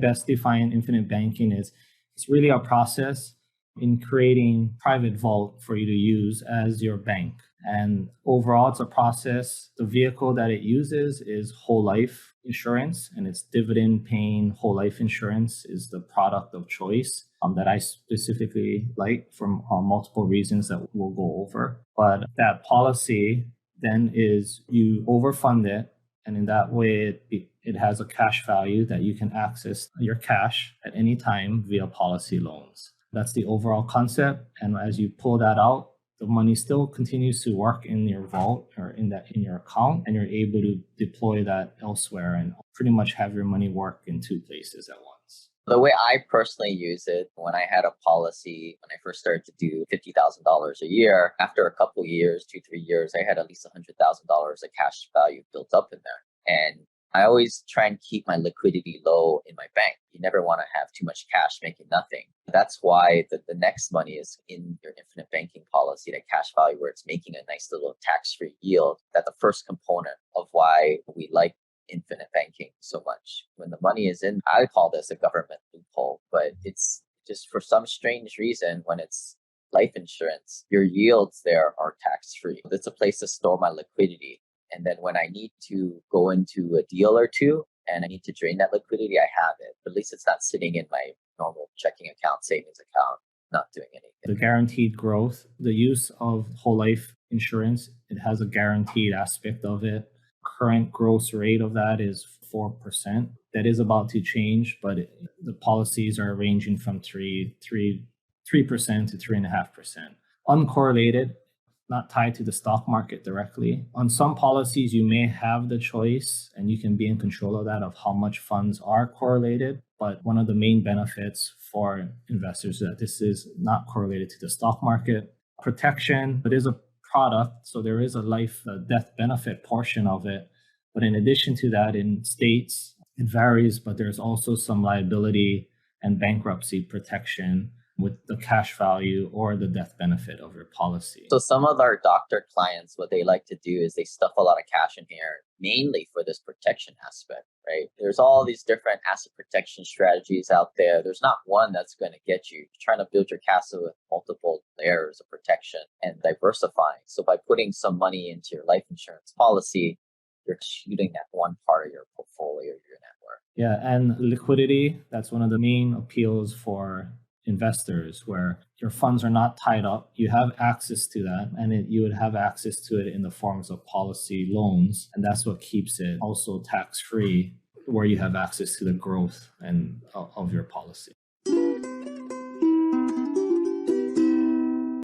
best define infinite banking is it's really a process in creating private vault for you to use as your bank. And overall, it's a process. The vehicle that it uses is whole life insurance, and it's dividend paying whole life insurance is the product of choice that I specifically like for multiple reasons that we'll go over. But that policy then is you overfund it, and in that way, it has a cash value that you can access your cash at any time via policy loans. That's the overall concept. And as you pull that out, the money still continues to work in your vault or in your account, and you're able to deploy that elsewhere and pretty much have your money work in two places at once. The way I personally use it, when I had a policy, when I first started to do $50,000 a year, after a couple of years, 2-3 years, I had at least $100,000 of cash value built up in there. And I always try and keep my liquidity low in my bank. You never want to have too much cash making nothing. That's why the next money is in your infinite banking policy, that cash value where it's making a nice little tax-free yield. That's the first component of why we like infinite banking so much. When the money is in, I call this a government loophole, but it's just for some strange reason, when it's life insurance, your yields there are tax-free. It's a place to store my liquidity. And then when I need to go into a deal or two and I need to drain that liquidity, I have it. But at least it's not sitting in my normal checking account, savings account, not doing anything. The guaranteed growth, the use of whole life insurance, it has a guaranteed aspect of it. Current gross rate of that is 4%. That is about to change, but the policies are ranging from 3% to 3.5%. Uncorrelated, not tied to the stock market directly. On some policies, you may have the choice and you can be in control of that, of how much funds are correlated. But one of the main benefits for investors is that this is not correlated to the stock market. Protection, it is a product, so there is a death benefit portion of it. But in addition to that, in states, it varies, but there's also some liability and bankruptcy protection with the cash value or the death benefit of your policy. So some of our doctor clients, what they like to do is they stuff a lot of cash in here, mainly for this protection aspect, right? There's all these different asset protection strategies out there. There's not one that's going to get you. You're trying to build your castle with multiple layers of protection and diversifying. So by putting some money into your life insurance policy, you're shooting that one part of your portfolio, your net worth. Yeah, and liquidity, that's one of the main appeals for investors, where your funds are not tied up. You have access to that, and you would have access to it in the forms of policy loans. And that's what keeps it also tax-free, where you have access to the growth of your policy.